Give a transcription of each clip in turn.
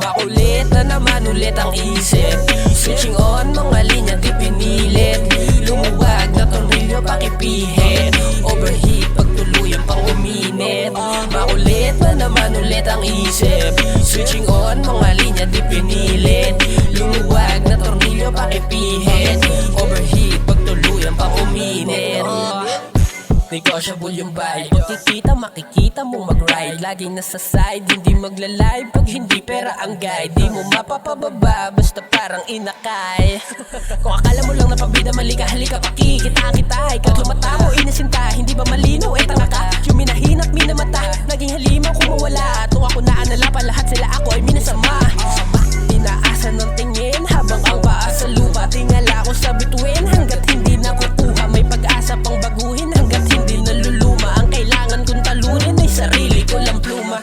Makulit na naman ulit ang isip. Switching on mga linya di pinilit. Lumuwag na tornilyo pakipihit. Overheat pag tuluyan pang uminit. Makulit na naman ulit ang isip. Switching on mga linya di pinilit. Lumuwag na tornilyo pakipihit. Overheat pag tuluyan pang uminit. Negotiable yung vibe. Pag kikita, makikita mo mag-ride. Laging nasa side, hindi magla-live. Pag hindi pera ang guide, di mo mapapababa, basta parang inakay. Kung akala mo lang napabida, mali ka, halika pakikita kita. Ikaw lumata mo, inasinta, hindi ba malinaw? Eh tanga ka, yung minahinat, minamata. Naging halimaw kung mawala. Tung ako naanala pa, lahat sila ako ay minasama. Inaasan ng tingin, habang ang paa sa lupa. Tingala ko sa bituin, hanggat hindi nakukuha. May pag-asa pang baguhin, hanggat hindi naluluma. Ang kailangan kong talunin ay sarili ko lang pluma.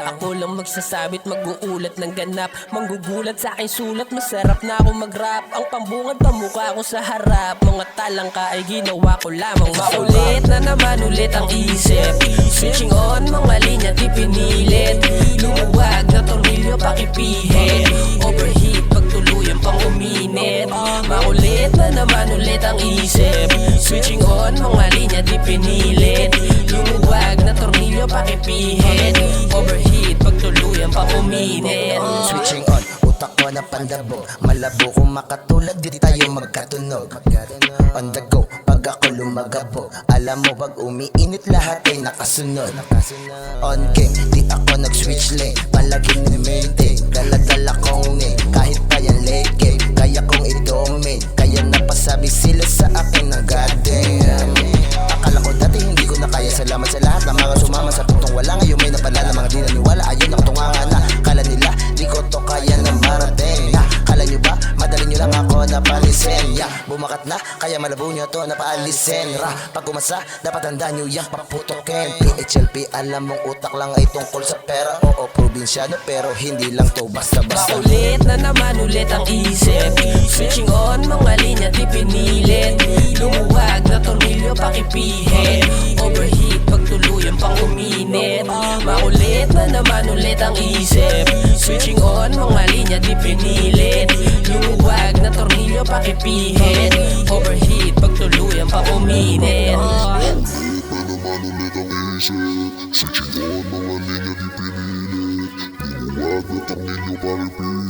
Ako lang magsasabit, mag-uulat ng ganap. Manggugulat sa aking sulat, masarap na ako mag-rap. Ang pambungad pa mukha ko sa harap. Mga talangka ay ginawa ko lamang makulit na naman ulit ang isip. Switching on mga linya di pinilit. Lumuwag na tornilyo pakipihit. Overheat pag tuluyan pang uminit. Makulit na naman ulit ang isip. Switching on mga linya di pinilit. Lumuwag na tornilyo pakipihit. Overheat pag tuluyan pang uminit. Switching on, utak ko na pandabog. Malabo kung makatulad, di tayo magkatunog. On the go, pag ako lumagabog. Alam mo pag umiinit lahat ay nakasunod. On game, di ako nag-switch lane. Palagi ni-maintain, dala-dala kong name. Kahit pa yan late game, kaya kong i-domain. Kaya napasabi sila sa akin ng goddamn. Akala ko dati hindi ko na kaya. Salamat sa lahat ng mga sumama sa puntong wala. Ngayon may napalala, mga di naniwala. Ayun ang tunganga na, kala nila di ko to kaya ng marating. Kala nyo ba, madali nyo lang ako napalisin. Bumakat na, kaya malabo nyo to napaalisin. Pag umasa, dapat tanda nyo yung paputokin. PHLP, alam mong utak lang ay tungkol sa pera. Oo, probinsyano pero hindi lang to basta-basta. Makulit na naman ulit ang isip. Switching on mga linya di pinilit. Lumuwag na tornilyo pakipihit. Overheat pag tuluyan pang uminit. Makulit na naman ulit ang isip. Switching on mga linya di pinilit. Lumuwag na tornilyo pakipihit. Overheat pag tuluyan pang uminit. Switching on mga linya di pinilit. Lumuwag na tornilyo pakipihit.